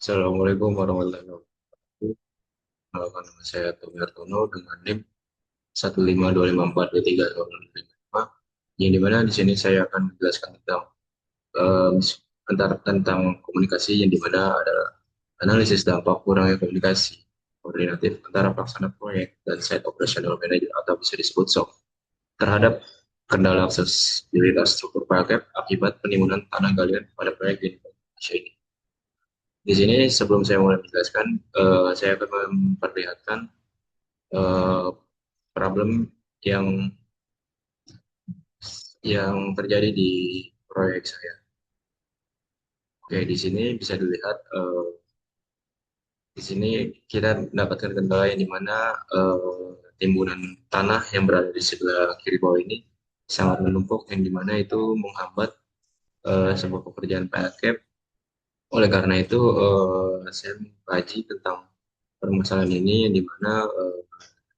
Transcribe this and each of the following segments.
Assalamualaikum warahmatullahi wabarakatuh. Nama saya Tommy Hartono dengan NIM 1525423 yang dimana di sini saya akan menjelaskan tentang em, tentang komunikasi yang dimana ada analisis dampak kurangnya komunikasi koordinatif antara pelaksana proyek dan site operational manager atau bisa disebut SOP terhadap kendala aksesibilitas struktur paket akibat penimbunan tanah galian pada proyek di Indonesia ini. Di sini sebelum saya mulai menjelaskan, saya akan memperlihatkan eh, problem yang terjadi di proyek saya. Oke, di sini bisa dilihat di sini kita mendapatkan kendala yang di mana timbunan tanah yang berada di sebelah kiri bawah ini sangat menumpuk yang di mana itu menghambat sebuah pekerjaan PLCAP. Oleh karena itu saya mengkaji tentang permasalahan ini yang di mana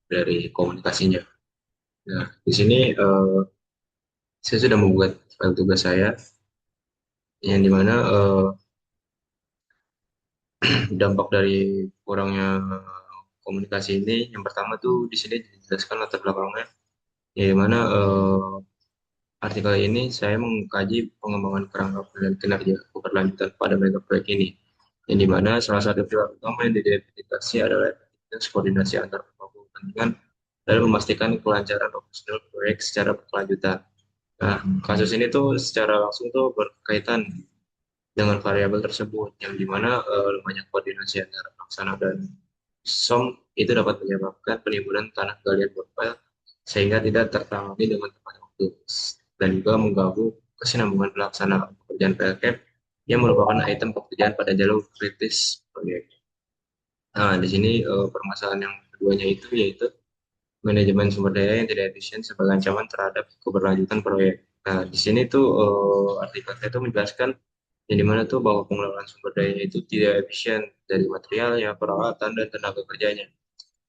dari komunikasinya. Nah, di sini saya sudah membuat file tugas saya yang dimana dampak dari kurangnya komunikasi ini yang pertama tuh di sini dijelaskan latar belakangnya yang dimana artikel ini saya mengkaji pengembangan kerangka dan kinerja keberlanjutan pada mega proyek ini yang dimana salah satu pihak utama yang diidentifikasi adalah efektivitas koordinasi antar pemangku kepentingan dalam memastikan kelancaran operasional proyek secara berkelanjutan. Nah, kasus ini tuh secara langsung tuh berkaitan dengan variabel tersebut, yang dimana lemahnya koordinasi antara pelaksana dan SOM itu dapat menyebabkan penimbunan tanah galian profil sehingga tidak tertangani dengan tepat waktu dan juga mengganggu kesinambungan pelaksanaan pekerjaan PLCAP yang merupakan item pekerjaan pada jalur kritis proyek. Nah, di sini permasalahan yang keduanya itu yaitu manajemen sumber daya yang tidak efisien sebagai ancaman terhadap keberlanjutan proyek. Nah, di sini tuh artikelnya itu menjelaskan yang dimana tuh bahwa pengelolaan sumber daya itu tidak efisien dari materialnya, peralatan, dan tenaga kerjanya.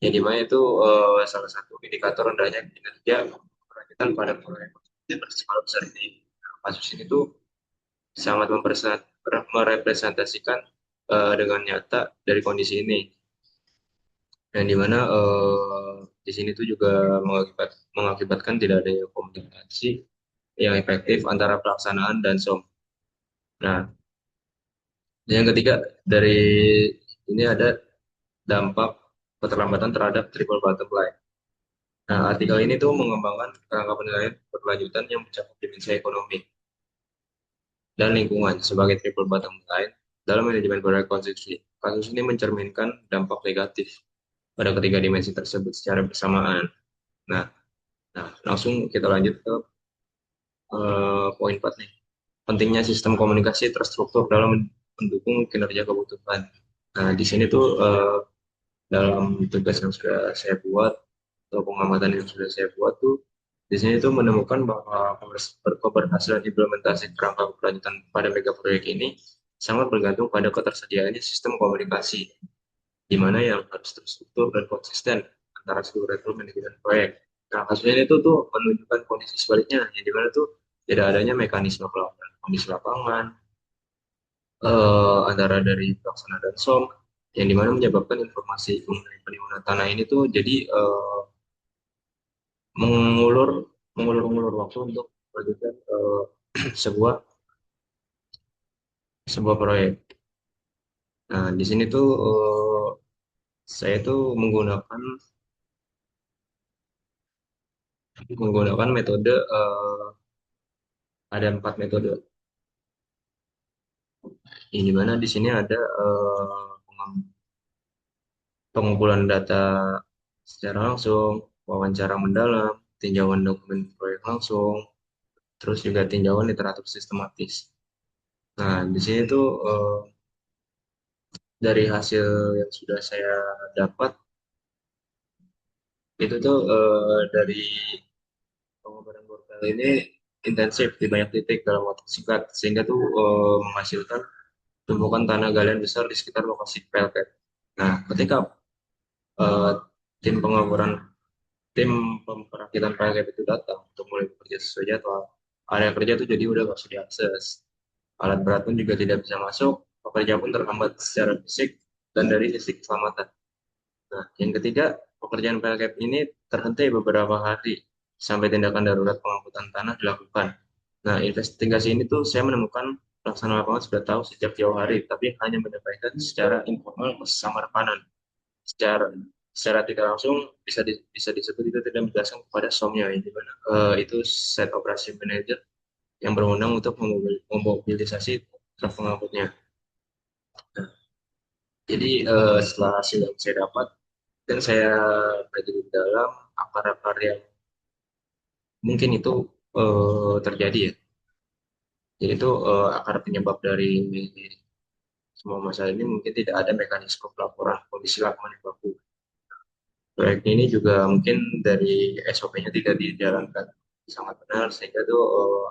Yang dimana itu salah satu indikator rendahnya kinerja keberlanjutan pada proyek. Kalau besar ini kasus ini tuh sangat merepresentasikan dengan nyata dari kondisi ini. Dan di mana di sini tuh juga mengakibatkan tidak adanya komunikasi yang efektif antara pelaksanaan dan SOM. Nah, yang ketiga dari ini ada dampak keterlambatan terhadap triple bottom line. Nah, artikel ini tuh mengembangkan kerangka penilaian berkelanjutan yang mencakup dimensi ekonomi dan lingkungan sebagai triple bottom line dalam manajemen proyek konstruksi. Kasus ini mencerminkan dampak negatif pada ketiga dimensi tersebut secara bersamaan. Nah, langsung kita lanjut ke poin 4 nih. Pentingnya sistem komunikasi terstruktur dalam mendukung kinerja kebutuhan. Nah, di sini tuh dalam tugas yang sudah saya buat atau pengamatan yang sudah saya buat tuh di sini tuh menemukan bahwa keberhasilan implementasi kerangka keberlanjutan pada mega proyek ini sangat bergantung pada ketersediaannya sistem komunikasi di mana yang harus terstruktur dan konsisten antara seluruh level manajemen proyek. Nah, kasusnya itu tuh menunjukkan kondisi sebaliknya, yang dimana tuh tidak adanya mekanisme pelaporan kondisi lapangan antara dari pelaksana dan SOM, yang dimana menyebabkan informasi mengenai penimbunan tanah ini tuh jadi mengulur mengulur waktu untuk melanjutkan sebuah sebuah proyek. Nah, di sini tuh saya tuh menggunakan metode ada 4 metode. Ini mana di sini ada pengumpulan data secara langsung, wawancara mendalam, tinjauan dokumen proyek langsung, terus juga tinjauan literatur sistematis. Nah, di sini tuh dari hasil yang sudah saya dapat itu tuh dari pengobaran borpel ini intensif di banyak titik dalam waktu singkat sehingga tuh menghasilkan tumpukan tanah galian besar di sekitar lokasi PLT. Nah, ketika eh, tim pengoboran tim perakitan PLT itu datang untuk mulai bekerja sesuai jadwal, area kerja itu jadi udah nggak bisa diakses. Alat berat pun juga tidak bisa masuk, pekerja pun terhambat secara fisik dan dari sisi keselamatan. Nah, yang ketiga, pekerjaan PLKP ini terhenti beberapa hari sampai tindakan darurat pengangkutan tanah dilakukan. Nah, investigasi ini tuh saya menemukan pelaksana lapangan sudah tahu sejak jauh hari, tapi hanya menyampaikan secara informal ke sesama rekanan. Secara secara tidak langsung bisa disebut itu tidak menjelaskan kepada somnya, di mana itu set operasi manager yang berwenang untuk memobilisasi truk pengangkutnya. Nah, jadi setelah hasil yang saya dapat dan saya belajar di dalam akar-akar yang mungkin itu terjadi ya. Jadi itu akar penyebab dari semua masalah ini mungkin tidak ada mekanisme pelaporan kondisi lapangan yang baku. Proyek ini juga mungkin dari SOP-nya tidak dijalankan sangat benar sehingga itu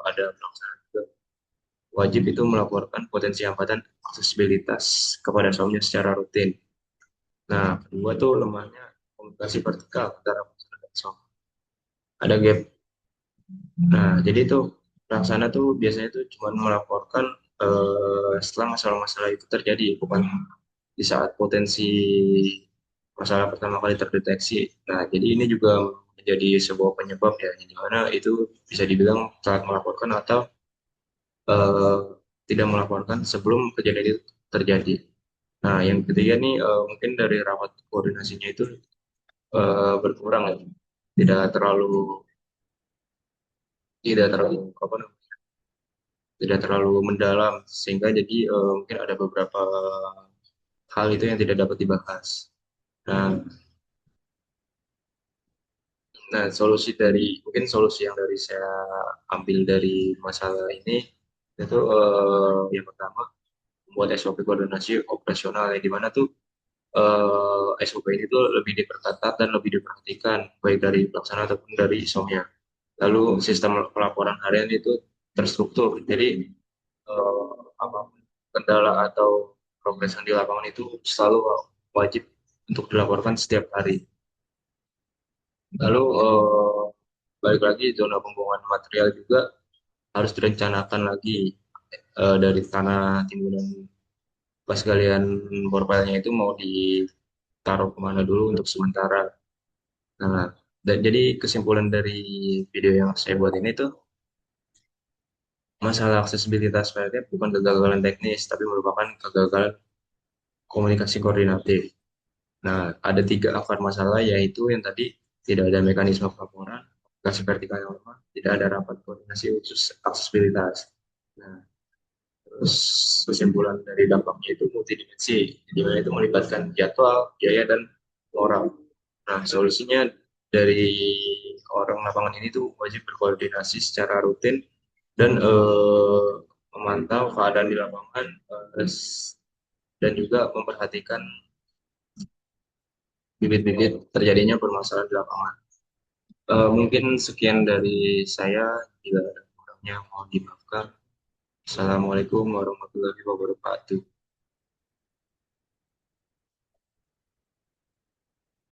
ada pelaksanaan juga wajib itu melaporkan potensi hambatan aksesibilitas kepada SOM-nya secara rutin. Nah, kedua tuh lemahnya komunikasi vertikal antara pelaksanaan dan SOM. Ada gap. Nah, jadi tuh pelaksana tuh biasanya tuh cuma melaporkan setelah masalah-masalah itu terjadi, bukan di saat potensi masalah pertama kali terdeteksi. Nah, jadi ini juga menjadi sebuah penyebab ya, di mana itu bisa dibilang telat melaporkan atau eh, tidak melaporkan sebelum kejadian itu terjadi. Nah, yang ketiga nih mungkin dari rapat koordinasinya itu berkurang ya, tidak terlalu tidak terlalu apa namanya, tidak terlalu mendalam sehingga jadi mungkin ada beberapa hal itu yang tidak dapat dibahas. Nah, nah, mungkin solusi yang dari saya ambil dari masalah ini itu yang pertama membuat SOP koordinasi operasional yang dimana tuh SOP ini tuh lebih diperketat dan lebih diperhatikan baik dari pelaksana ataupun dari ISO-nya. Lalu sistem pelaporan harian itu terstruktur. Jadi eh, apapun kendala atau progres yang di lapangan itu selalu wajib untuk dilaporkan setiap hari. Lalu balik lagi zona pembuangan material juga harus direncanakan lagi dari tanah timbunan pas galian borpelnya itu mau ditaruh kemana dulu untuk sementara. Nah, dan jadi kesimpulan dari video yang saya buat ini tuh masalah aksesibilitas PLT bukan kegagalan teknis, tapi merupakan kegagalan komunikasi koordinatif. Nah, ada tiga akar masalah yaitu yang tadi tidak ada mekanisme pelaporan, komunikasi vertikal yang lemah, tidak ada rapat koordinasi khusus aksesibilitas. Nah, terus kesimpulan dari dampaknya itu multidimensi, di mana itu melibatkan jadwal, biaya, dan moral. Nah, solusinya dari orang lapangan ini tuh wajib berkoordinasi secara rutin dan memantau keadaan di lapangan dan juga memperhatikan bibit-bibit terjadinya permasalahan di lapangan. Mungkin sekian dari saya, jika ada kurangnya mohon dimaafkan. Assalamualaikum warahmatullahi wabarakatuh.